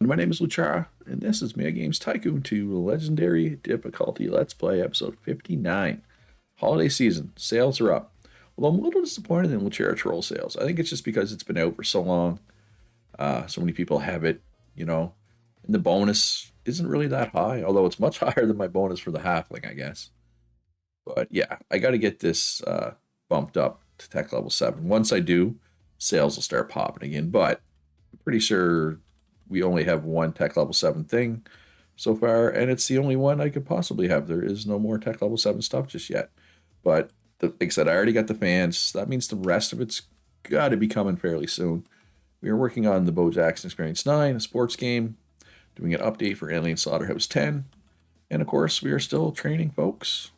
My name is Luchara, and this is Mega Games Tycoon 2 Legendary Difficulty Let's Play episode 59. Holiday season, sales are up. Although I'm a little disappointed in Luchara Troll sales. I think it's just because it's been out for so long. So many people have it, you know, and the bonus isn't really that high, although it's much higher than my bonus for the halfling, I guess. But yeah, I got to get this bumped up to tech level 7. Once I do, sales will start popping again, but I'm pretty sure we only have one tech level 7 thing so far, and it's the only one I could possibly have. There is no more tech level 7 stuff just yet. But like I said, I already got the fans. That means the rest of it's got to be coming fairly soon. We are working on the Bo Jackson Experience 9, a sports game, doing an update for Alien Slaughterhouse 10, and of course, we are still training folks.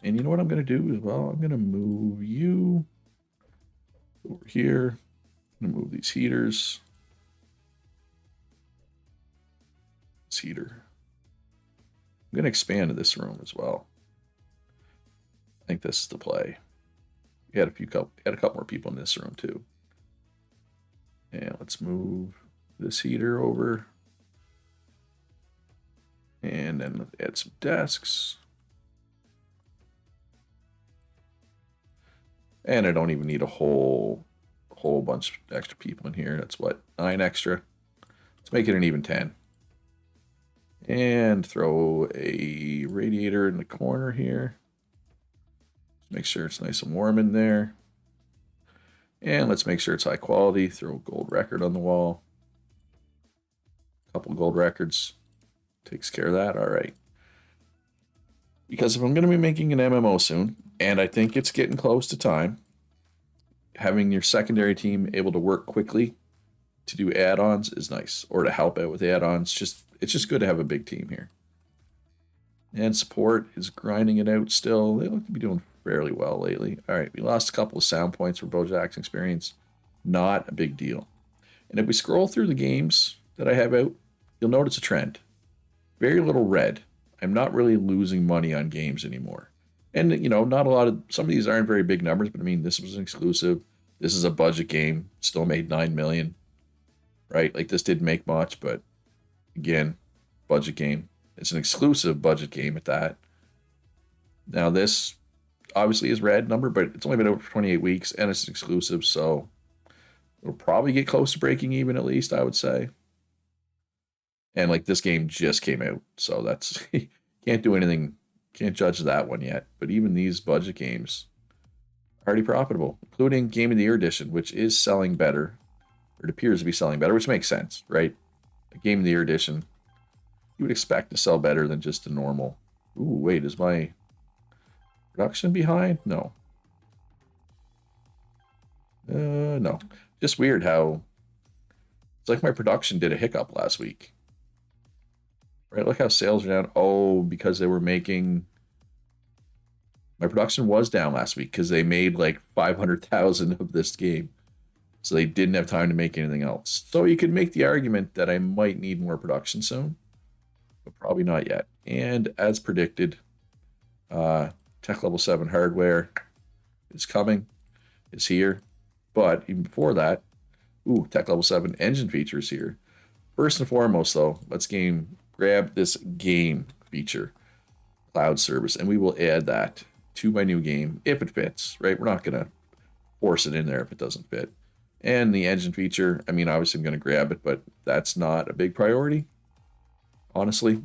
And you know what I'm going to do as well? I'm going to move you over here. I'm going to move these heaters. This heater. I'm going to expand to this room as well. I think this is the play. We had a couple more people in this room too. And let's move this heater over. And then let's add some desks. And I don't even need a whole bunch of extra people in here. That's what, 9 extra. Let's make it an even 10. And throw a radiator in the corner here. Just make sure it's nice and warm in there. And let's make sure it's high quality. Throw a gold record on the wall. A couple gold records. Takes care of that. All right. Because if I'm going to be making an MMO soon, and I think it's getting close to time, having your secondary team able to work quickly to do add-ons is nice, or to help out with add-ons. It's just good to have a big team here. And support is grinding it out still. They look to be doing fairly well lately. All right, we lost a couple of sound points for Bo Jackson Experience. Not a big deal. And if we scroll through the games that I have out, you'll notice a trend. Very little red. I'm not really losing money on games anymore. And, you know, not a lot of, some of these aren't very big numbers, but I mean, this was an exclusive. This is a budget game. Still made 9 million, right? Like, this didn't make much, but again, budget game. It's an exclusive budget game at that. Now, this obviously is red number, but it's only been over for 28 weeks, and it's an exclusive, so it'll probably get close to breaking even at least, I would say. And like, this game just came out, so that's can't do anything, can't judge that one yet. But even these budget games are already profitable, including Game of the Year edition, which is selling better, or it appears to be selling better, which makes sense, right? A Game of the Year edition, you would expect to sell better than just a normal. Ooh, wait, is my production behind? No. No. Just weird how it's like my production did a hiccup last week. Right, look how sales are down. Oh, because they were making. My production was down last week because they made like 500,000 of this game. So they didn't have time to make anything else. So you could make the argument that I might need more production soon, but probably not yet. And as predicted, Tech Level 7 hardware is coming, is here. But even before that, Tech Level 7 engine features here. First and foremost, though, let's grab this game feature, cloud service, and we will add that to my new game if it fits, right? We're not going to force it in there if it doesn't fit. And the engine feature, I mean, obviously I'm going to grab it, but that's not a big priority, honestly,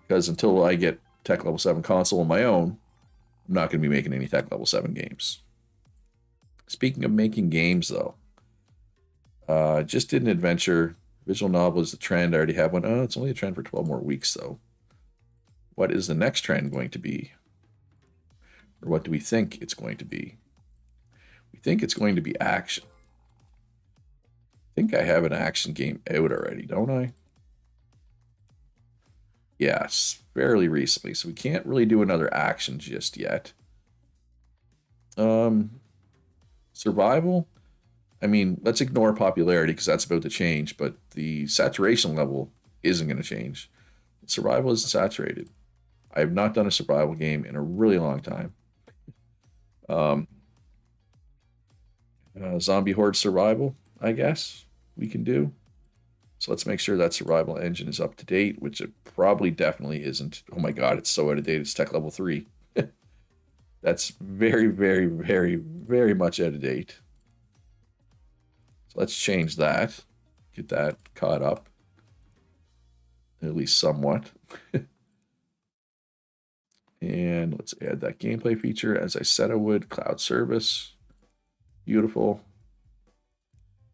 because until I get Tech Level 7 console on my own, I'm not going to be making any Tech Level 7 games. Speaking of making games, though, just did an adventure. Visual novel is the trend. I already have one. Oh, it's only a trend for 12 more weeks, though. What is the next trend going to be? Or what do we think it's going to be? We think it's going to be action. I think I have an action game out already, don't I? Yes, fairly recently, so we can't really do another action just yet. Survival? I mean, let's ignore popularity because that's about to change, but the saturation level isn't going to change. Survival isn't saturated. I have not done a survival game in a really long time. Zombie horde survival, I guess we can do. So let's make sure that survival engine is up to date, which it probably definitely isn't. Oh my god, it's so out of date. It's tech level 3. That's very, very, very, very much out of date. So let's change that. Get that caught up. At least somewhat. And let's add that gameplay feature as I said I would. Cloud service. Beautiful.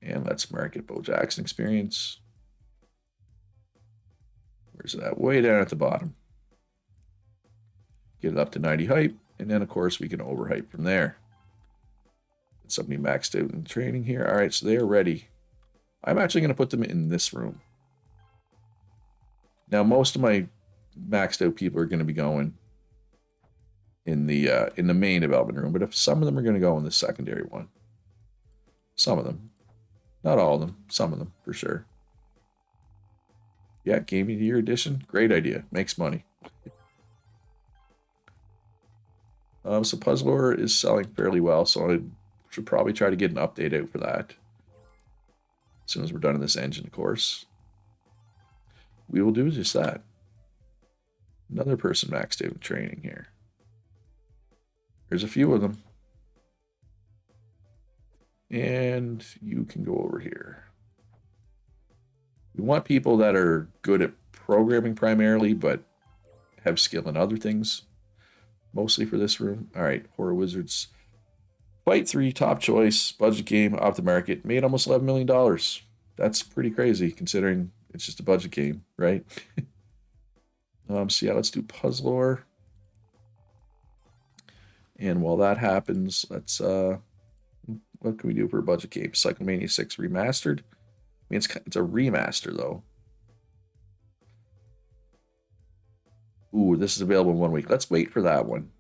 And let's mark it Bo Jackson experience. Where's that? Way down at the bottom. Get it up to 90 hype. And then, of course, we can overhype from there. Get somebody maxed out in training here. All right, so they are ready. I'm actually going to put them in this room. Now, most of my maxed out people are going to be going in the main development room, but if some of them are going to go in the secondary one. Some of them. Not all of them. Some of them, for sure. Yeah, Game of the Year edition. Great idea. Makes money. So Puzzler is selling fairly well, so I should probably try to get an update out for that. As soon as we're done in this engine, of course. We will do just that. Another person maxed out in training here. There's a few of them. And you can go over here. We want people that are good at programming primarily, but have skill in other things. Mostly for this room. All right, Horror Wizards. Fight 3, top choice, budget game, off the market. Made almost $11 million. That's pretty crazy considering it's just a budget game, right? So yeah, let's do Puzzlor. And while that happens, let's what can we do for a budget game? Cyclemania 6 remastered. I mean, it's a remaster though. Ooh, this is available in 1 week. Let's wait for that one.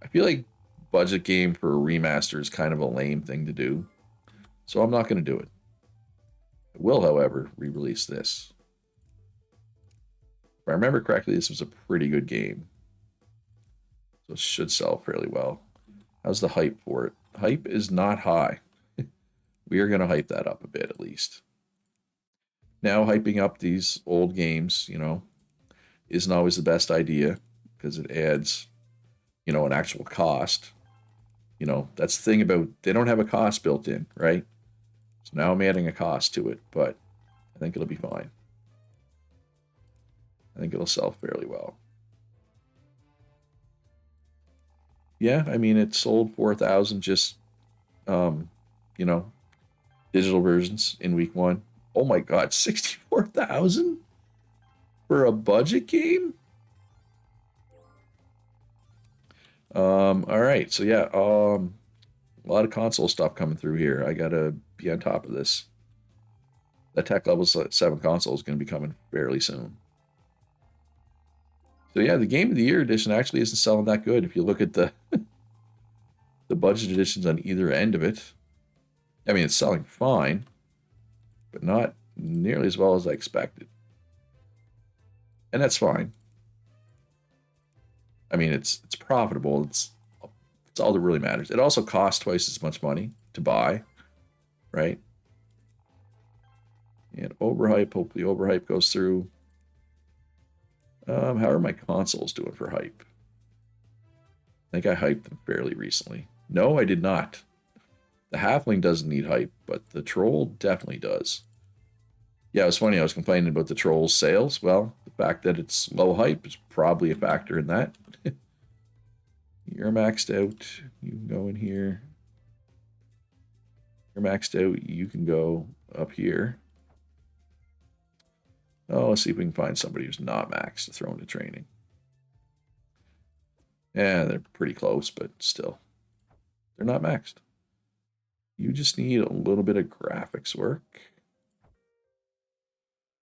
I feel like budget game for a remaster is kind of a lame thing to do, so I'm not going to do it. I will, however, re-release this. If I remember correctly, this was a pretty good game. So it should sell fairly well. How's the hype for it? Hype is not high. We are going to hype that up a bit at least. Now, hyping up these old games, you know, isn't always the best idea because it adds, you know, an actual cost. You know, that's the thing about, they don't have a cost built in, right? So now I'm adding a cost to it, but I think it'll be fine. I think it'll sell fairly well. Yeah, I mean, it sold 4,000 just, you know, digital versions in week 1. Oh my God, 64,000 for a budget game? All right, so yeah, a lot of console stuff coming through here. I gotta be on top of this. The tech level 7 console is going to be coming fairly soon. So yeah, the Game of the Year edition actually isn't selling that good. If you look at the the budget editions on either end of it, I mean, it's selling fine, but not nearly as well as I expected. And that's fine. I mean, it's profitable. It's all that really matters. It also costs twice as much money to buy, right? And overhype, hopefully overhype goes through. How are my consoles doing for hype? I think I hyped them fairly recently. No, I did not. The Halfling doesn't need hype, but the Troll definitely does. Yeah, it was funny. I was complaining about the Troll's sales. Well, the fact that it's low hype is probably a factor in that. You're maxed out. You can go in here. You're maxed out. You can go up here. Oh, let's see if we can find somebody who's not maxed to throw into training. Yeah, they're pretty close, but still. They're not maxed. You just need a little bit of graphics work.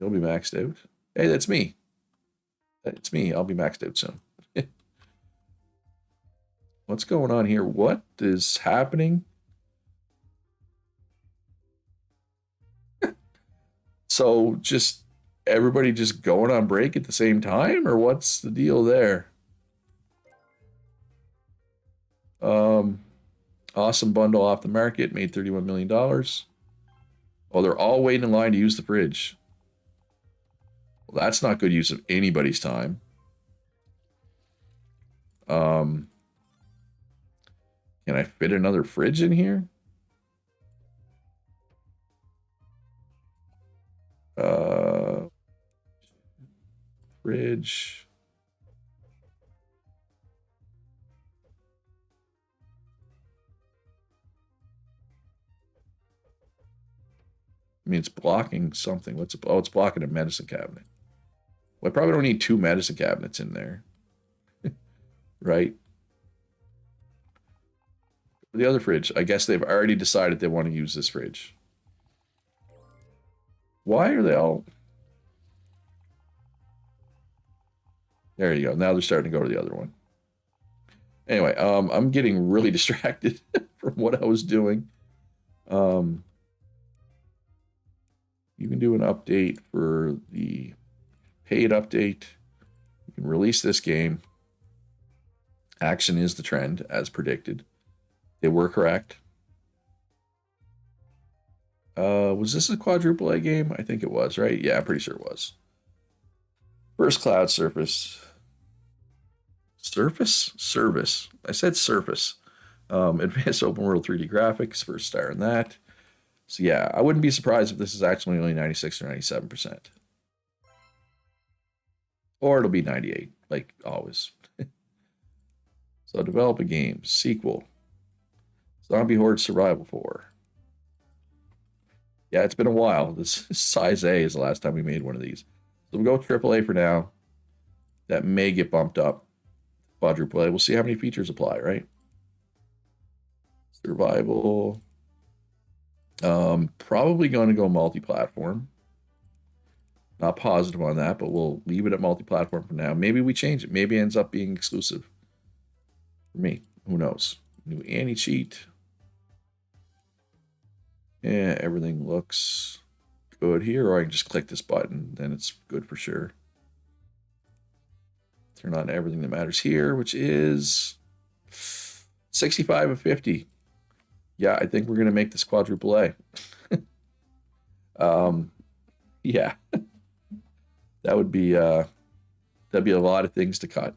You'll be maxed out. Hey, that's me. It's me. I'll be maxed out soon. What's going on here? What is happening? So just everybody just going on break at the same time, or what's the deal there? Awesome bundle off the market, made $31 million. Oh, they're all waiting in line to use the fridge. Well, that's not good use of anybody's time. Can I fit another fridge in here? Fridge. I mean, it's blocking something. What's it? Oh, it's blocking a medicine cabinet. Well, I probably don't need 2 medicine cabinets in there, right? The other fridge. I guess they've already decided they want to use this fridge. Why are they all? There you go. Now they're starting to go to the other one. Anyway, I'm getting really distracted from what I was doing. You can do an update for the paid update. You can release this game. Action is the trend, as predicted. They were correct. Was this a quadruple A game? I think it was, right? Yeah, I'm pretty sure it was. First cloud surface. Surface? Service. I said surface. Advanced open world 3D graphics, first star in that. So yeah, I wouldn't be surprised if this is actually only 96 or 97%. Or it'll be 98, like always. So develop a game. Sequel. Zombie Horde Survival 4. Yeah, it's been a while. This size A is the last time we made one of these. So we'll go AAA for now. That may get bumped up. Quadruple A. We'll see how many features apply, right? Survival. Probably going to go multi-platform. Not positive on that, but we'll leave it at multi-platform for now. Maybe we change it. Maybe it ends up being exclusive for me. Who knows? New anti-cheat. Yeah, everything looks good here. Or I can just click this button. Then it's good for sure. Turn on everything that matters here, which is 65 of 50. Yeah, I think we're going to make this quadruple A. Yeah. That'd be a lot of things to cut.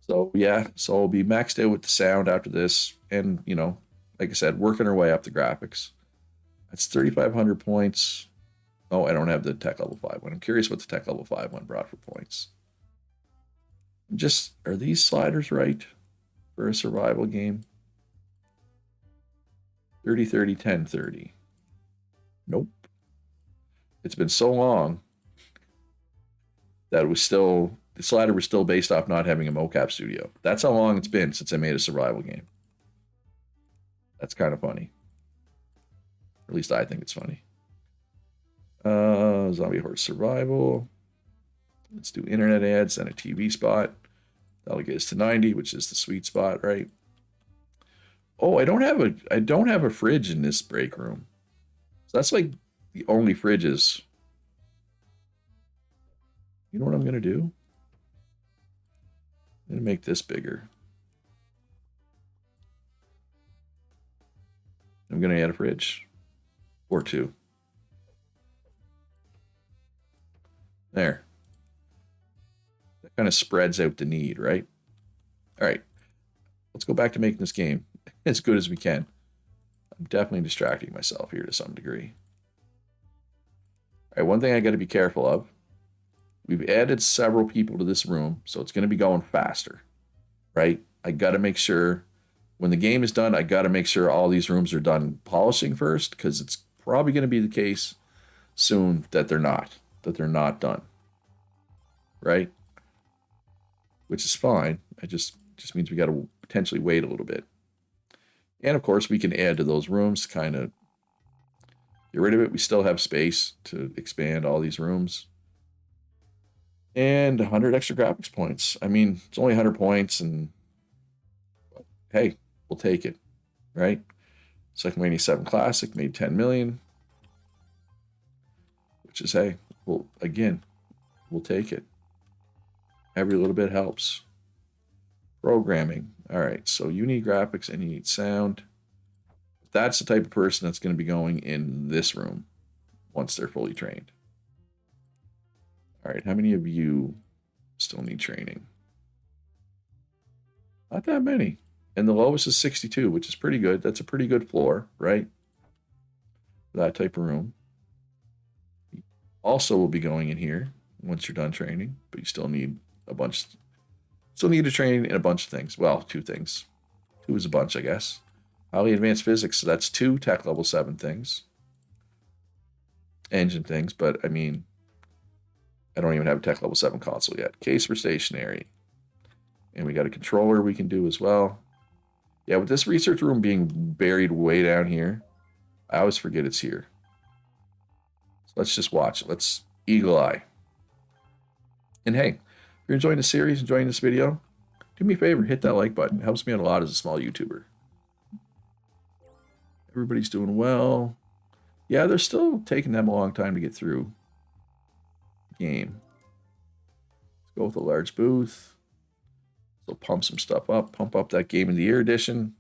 So yeah, so we'll be maxed out with the sound after this, and you know, like I said, working our way up the graphics. That's 3,500 points. Oh, I don't have the tech level 5 one. I'm curious what the tech level 5 one brought for points. Just, are these sliders right for a survival game? 30, 30, 10, 30. Nope. It's been so long that it was still, the slider was still based off not having a mocap studio. That's how long it's been since I made a survival game. That's kind of funny. At least I think it's funny. Zombie Horde Survival. Let's do internet ads and a TV spot. That'll get us to 90, which is the sweet spot, right? Oh, I don't have a fridge in this break room. So that's like the only fridges. You know what I'm gonna do? I'm gonna make this bigger. I'm gonna add a fridge. Or 2. There. That kind of spreads out the need, right? All right. Let's go back to making this game as good as we can. I'm definitely distracting myself here to some degree. All right, one thing I got to be careful of. We've added several people to this room, so it's going to be going faster, right? I got to make sure when the game is done, I got to make sure all these rooms are done polishing first, because it's probably going to be the case soon that they're not done, right? Which is fine. It just means we got to potentially wait a little bit. And of course, we can add to those rooms, kind of get rid of it. We still have space to expand all these rooms. And 100 extra graphics points. I mean, it's only 100 points, and hey, we'll take it, right? Second 7 Classic made 10 million, which is, hey, well, again, we'll take it. Every little bit helps. Programming. All right, so you need graphics and you need sound. That's the type of person that's going to be going in this room once they're fully trained. All right, how many of you still need training? Not that many. And the lowest is 62, which is pretty good. That's a pretty good floor, right? That type of room. Also will be going in here once you're done training, but you still need a bunch. Still need to train in a bunch of things. Well, two things. Two is a bunch, I guess. Highly advanced physics, so that's two tech level 7 things. Engine things, but I mean, I don't even have a tech level 7 console yet. Case for stationary. And we got a controller we can do as well. Yeah, with this research room being buried way down here, I always forget it's here. So let's just watch it. Let's eagle eye. And hey, if you're enjoying the series, enjoying this video, do me a favor, hit that like button. It helps me out a lot as a small YouTuber. Everybody's doing well. Yeah, they're still taking them a long time to get through the game. Let's go with a large booth. So pump some stuff up. Pump up that Game of the Year edition.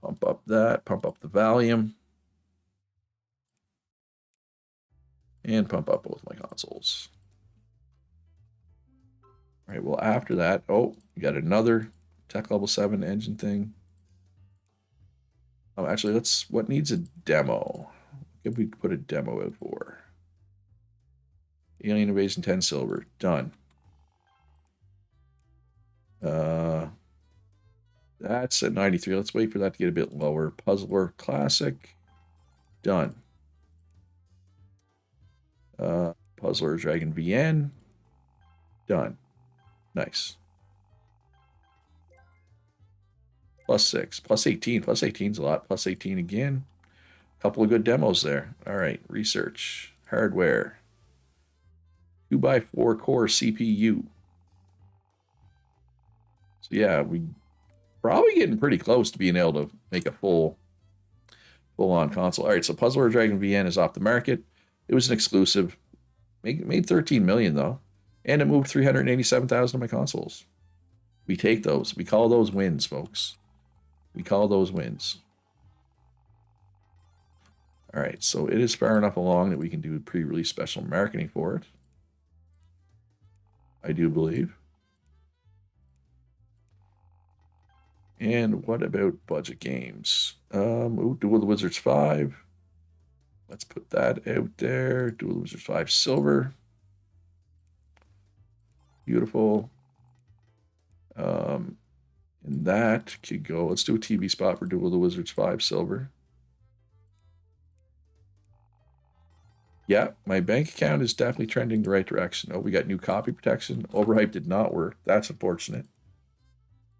Pump up that. Pump up the volume. And pump up both my consoles. All right, well, after that, oh, we got another tech level 7 engine thing. Oh, actually, what needs a demo? What could we put a demo out for? Alien Invasion 10 silver, done. That's at 93. Let's wait for that to get a bit lower. Puzzler Classic, done. Puzzler Dragon VN, done. Nice. +6, +18. +18's a lot. +18 again. Couple of good demos there. All right, research. Hardware. 2x4 core CPU. So yeah, we probably getting pretty close to being able to make a full-on console. All right, so Puzzler Dragon VN is off the market. It was an exclusive. Made 13 million though, and it moved 387,000 of my consoles. We take those. We call those wins, folks. We call those wins. All right, so it is far enough along that we can do pre-release special marketing for it. I do believe. And what about budget games? Duel of the Wizards 5. Let's put that out there. Duel of the Wizards 5 silver. Beautiful. And that could go. Let's do a TV spot for Duel of the Wizards 5 silver. Yeah, my bank account is definitely trending the right direction. Oh, we got new copy protection. Overhype did not work. That's unfortunate.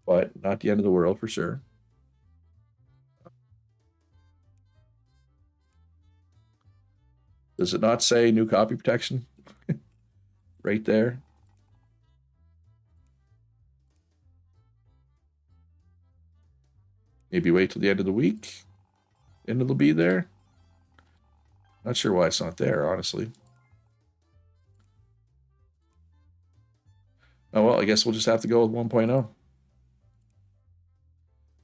But not the end of the world for sure. Does it not say new copy protection? Right there. Maybe wait till the end of the week and it'll be there. Not sure why it's not there, honestly. Oh, well, I guess we'll just have to go with 1.0.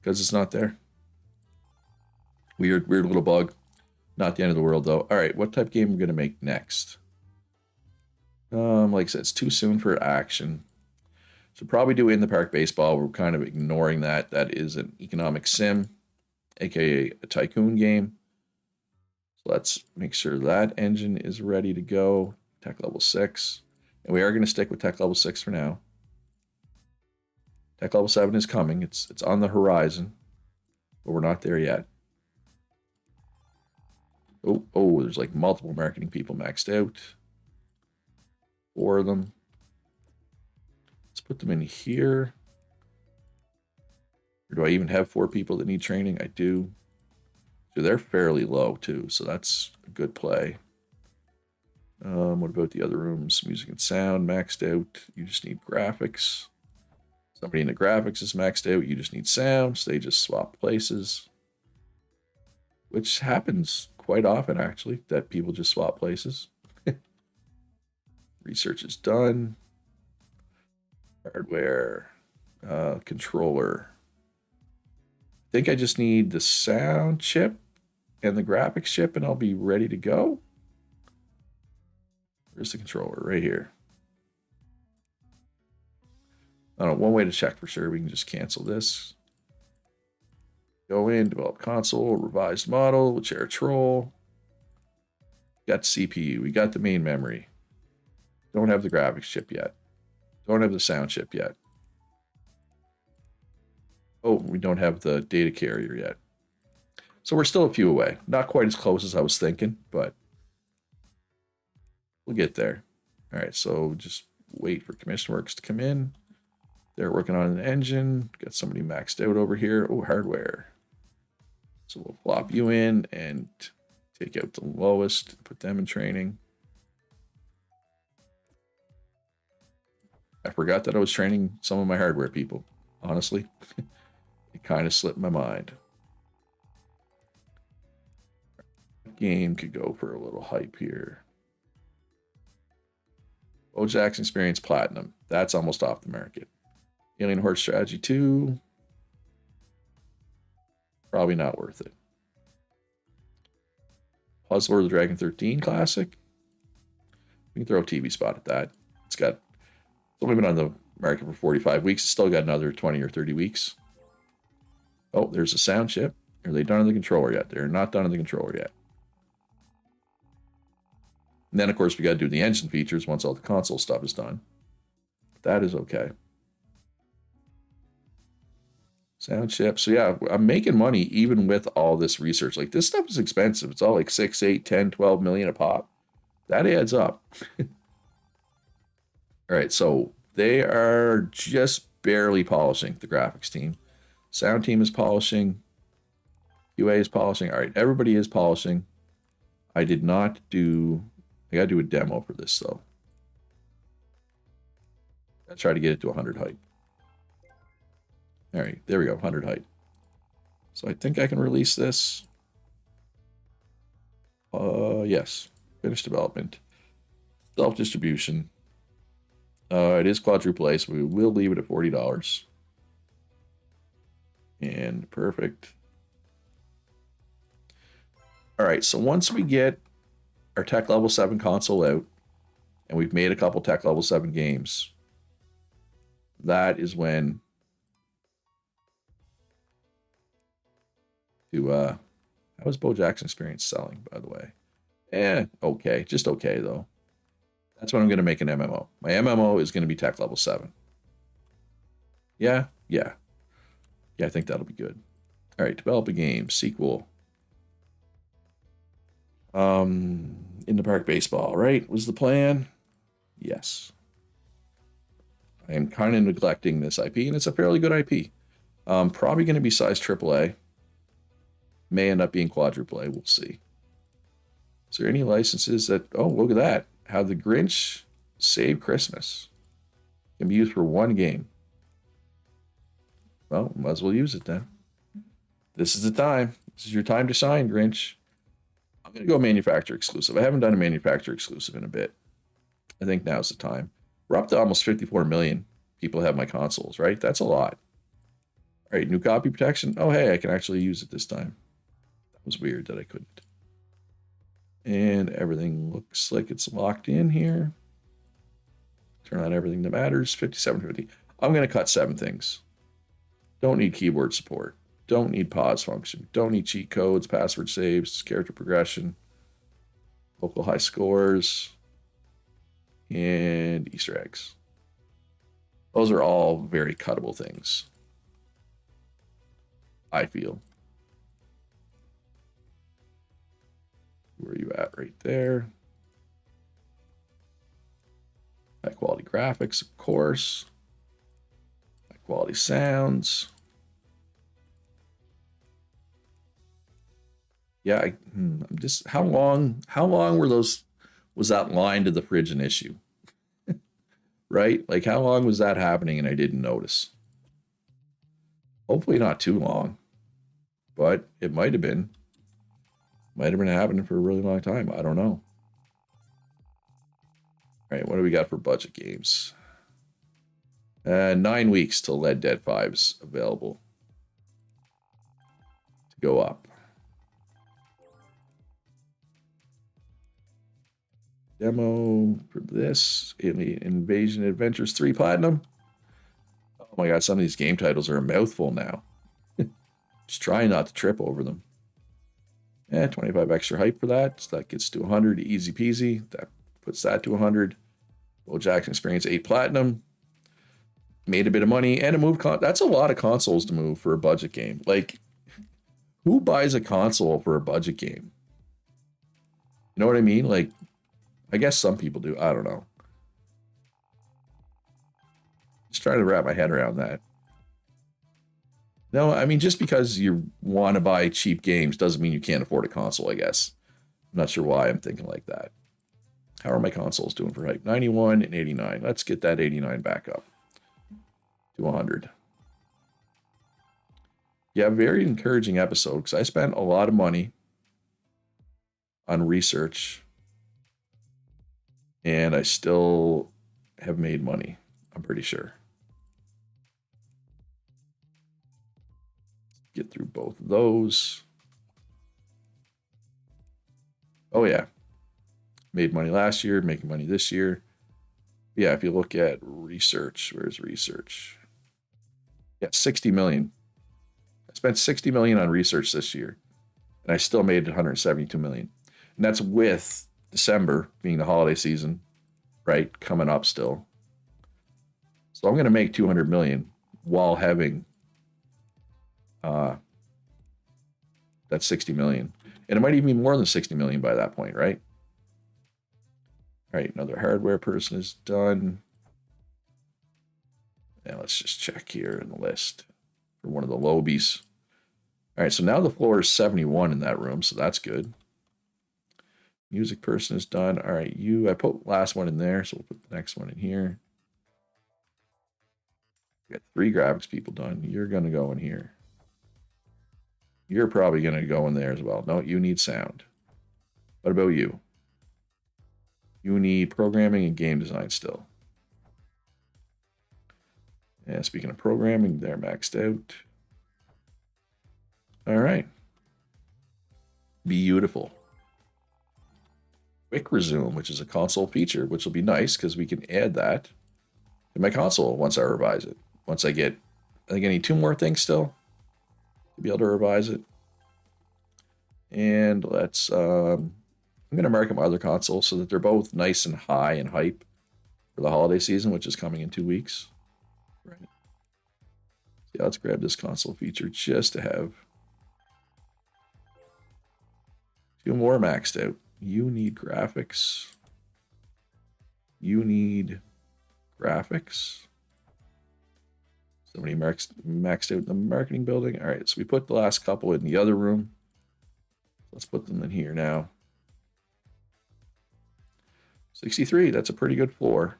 Because it's not there. Weird little bug. Not the end of the world, though. All right, what type of game are we going to make next? Like I said, it's too soon for action. So probably do In the Park Baseball. We're kind of ignoring that. That is an economic sim, aka a tycoon game. So let's make sure that engine is ready to go. Tech level 6. And we are going to stick with tech level 6 for now. Tech level 7 is coming. It's on the horizon, but we're not there yet. Oh, there's like multiple marketing people maxed out. 4 of them. Let's put them in here. Or do I even have 4 people that need training? I do. So they're fairly low too, so that's a good play. What about the other rooms? Music and sound maxed out. You just need graphics. Somebody in the graphics is maxed out. You just need sound. So they just swap places, which happens quite often actually, that people just swap places. Research is done. Hardware, controller. I think I just need the sound chip and the graphics chip and I'll be ready to go. Where's the controller? Right here. I don't know, one way to check for sure. We can just cancel this. Go in, develop console, revised model, we'll share troll. Got CPU, we got the main memory. Don't have the graphics chip yet. Don't have the sound chip yet. Oh, we don't have the data carrier yet. So we're still a few away. Not quite as close as I was thinking, but we'll get there. All right, so just wait for CommissionWorks to come in. They're working on an engine. Got somebody maxed out over here. Oh, hardware. So we'll plop you in and take out the lowest, put them in training. I forgot that I was training some of my hardware people, honestly. It kind of slipped my mind. Game could go for a little hype here. Bojack's Experience Platinum. That's almost off the market. Alien Horde Strategy 2. Probably not worth it. Puzzler of the Dragon 13 Classic. We can throw a TV spot at that. It's only been on the market for 45 weeks. It's still got another 20 or 30 weeks. Oh, there's a sound chip. Are they done on the controller yet? They're not done on the controller yet. And then, of course, we got to do the engine features once all the console stuff is done. That is okay. Sound chip. So, yeah, I'm making money even with all this research. Like, this stuff is expensive. It's all like 6, 8, 10, 12 million a pop. That adds up. All right, so they are just barely polishing, the graphics team. Sound team is polishing. QA is polishing. All right, everybody is polishing. I did not do... I got to do a demo for this, though. I'll try to get it to 100 height. All right, there we go, 100 height. So I think I can release this. Yes, finished development. Self-distribution. It is quadruple A, so we will leave it at $40. And perfect. All right, so once we get our Tech Level 7 console out, and we've made a couple Tech Level 7 games, that is when how is Bojack's Experience selling, by the way? Okay, just okay, though. That's when I'm going to make an MMO. My MMO is going to be Tech Level 7. Yeah, I think that'll be good. All right, develop a game, sequel. In the Park Baseball, right? Was the plan? Yes. I am kind of neglecting this IP, and it's a fairly good IP. Probably going to be size AAA. May end up being quadruple A. We'll see. Is there any licenses that... Oh, look at that. How the Grinch Saved Christmas. Can be used for one game. Well, might as well use it then. This is the time. This is your time to shine, Grinch. I'm going to go manufacturer exclusive. I haven't done a manufacturer exclusive in a bit. I think now's the time. We're up to almost 54 million people have my consoles, right? That's a lot. All right, new copy protection. Oh, hey, I can actually use it this time. That was weird that I couldn't. And everything looks like it's locked in here. Turn on everything that matters. 5750. I'm going to cut 7 things. Don't need keyboard support. Don't need pause function. Don't need cheat codes, password saves, character progression, local high scores, and Easter eggs. Those are all very cuttable things, I feel. Where are you at? Right there. High quality graphics, of course. High quality sounds. Yeah, I'm just how long was that line to the fridge an issue? Right? Like how long was that happening and I didn't notice? Hopefully not too long. But it might have been. Might have been happening for a really long time. I don't know. All right, what do we got for budget games? 9 weeks till Red Dead 5's available to go up. Demo for this. Alien Invasion Adventures 3 Platinum. Oh my god, some of these game titles are a mouthful now. Just trying not to trip over them. Yeah, 25 extra hype for that. So that gets to 100, easy peasy. That puts that to 100. Will Jackson Experience 8 Platinum. Made a bit of money and a move. That's a lot of consoles to move for a budget game. Like, who buys a console for a budget game? You know what I mean? Like, I guess some people do. I don't know. Just trying to wrap my head around that. No, I mean, just because you want to buy cheap games doesn't mean you can't afford a console, I guess. I'm not sure why I'm thinking like that. How are my consoles doing for hype? 91 and 89. Let's get that 89 back up to 100. Yeah, very encouraging episode because I spent a lot of money on research and I still have made money, I'm pretty sure. Get through both of those. Oh, yeah. Made money last year, making money this year. Yeah, if you look at research, where's research? Yeah, 60 million. I spent 60 million on research this year, and I still made 172 million. And that's with December being the holiday season, right? Coming up still. So I'm going to make 200 million while having that 60 million. And it might even be more than 60 million by that point, right? All right, another hardware person is done. And let's just check here in the list for one of the lobies. All right, so now the floor is 71 in that room, so that's good. Music person is done. All right, I put last one in there, so we'll put the next one in here. We got 3 graphics people done. You're going to go in here. You're probably going to go in there as well. No, you need sound. What about you? You need programming and game design still. And speaking of programming, they're maxed out. All right. Beautiful. Quick resume, which is a console feature, which will be nice because we can add that to my console once I revise it. Once I think I need 2 more things still to be able to revise it. And let's, I'm going to mark my other consoles so that they're both nice and high in hype for the holiday season, which is coming in 2 weeks. Right. Yeah, let's grab this console feature just to have 2 more maxed out. You need graphics. You need graphics. Somebody maxed out the marketing building. All right, so we put the last couple in the other room. Let's put them in here now. 63, that's a pretty good floor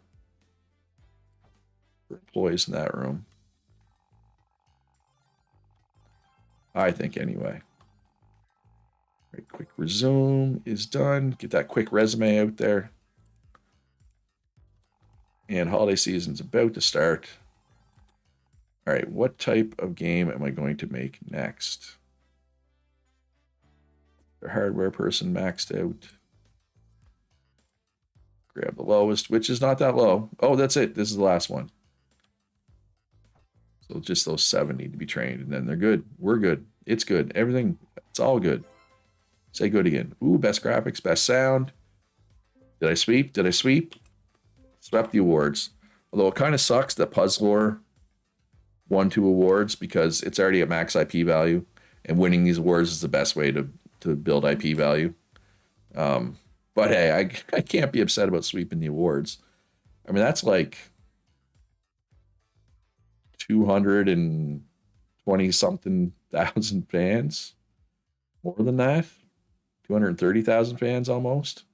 for employees in that room. I think anyway. All right, quick resume is done. Get that quick resume out there. And holiday season's about to start. All right, what type of game am I going to make next? The hardware person maxed out. Grab the lowest, which is not that low. Oh, that's it. This is the last one. So just those 7 need to be trained, and then they're good. We're good. It's good. Everything, it's all good. Say good again. Ooh, best graphics, best sound. Did I sweep? Did I sweep? Swept the awards. Although it kind of sucks that Puzzlor won 2 awards because it's already at max IP value, and winning these awards is the best way to build IP value. But hey, I can't be upset about sweeping the awards. I mean, that's like 220 something thousand fans. More than that. 230,000 fans almost.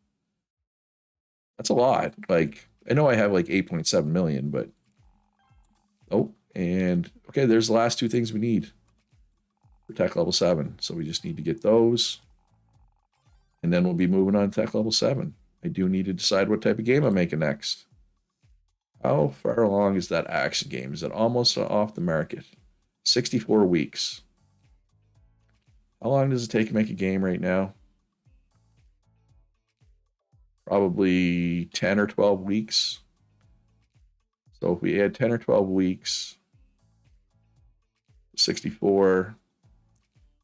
That's a lot. Like, I know I have like 8.7 million, but oh, and okay, there's the last 2 things we need for tech level 7. So we just need to get those. And then we'll be moving on to tech level 7. I do need to decide what type of game I'm making next. How far along is that action game? Is it almost off the market? 64 weeks. How long does it take to make a game right now? probably 10 or 12 weeks. So if we add 10 or 12 weeks, 64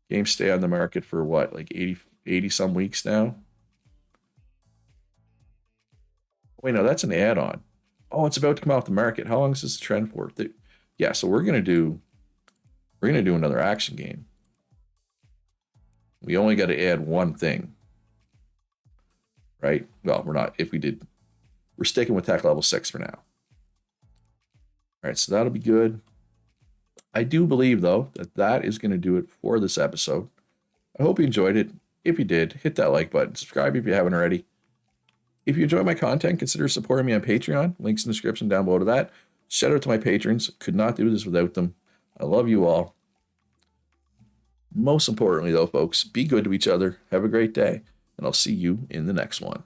games stay on the market for what, like 80 some weeks now? Wait, no, that's an add-on. Oh, it's about to come off the market. How long is this trend for? Yeah, so we're gonna do another action game. We only got to add one thing, right? Well, we're not. If we did, we're sticking with tech level 6 for now. All right, so that'll be good. I do believe, though, that is going to do it for this episode. I hope you enjoyed it. If you did, hit that like button. Subscribe if you haven't already. If you enjoy my content, consider supporting me on Patreon. Links in the description down below to that. Shout out to my patrons. Could not do this without them. I love you all. Most importantly, though, folks, be good to each other. Have a great day, and I'll see you in the next one.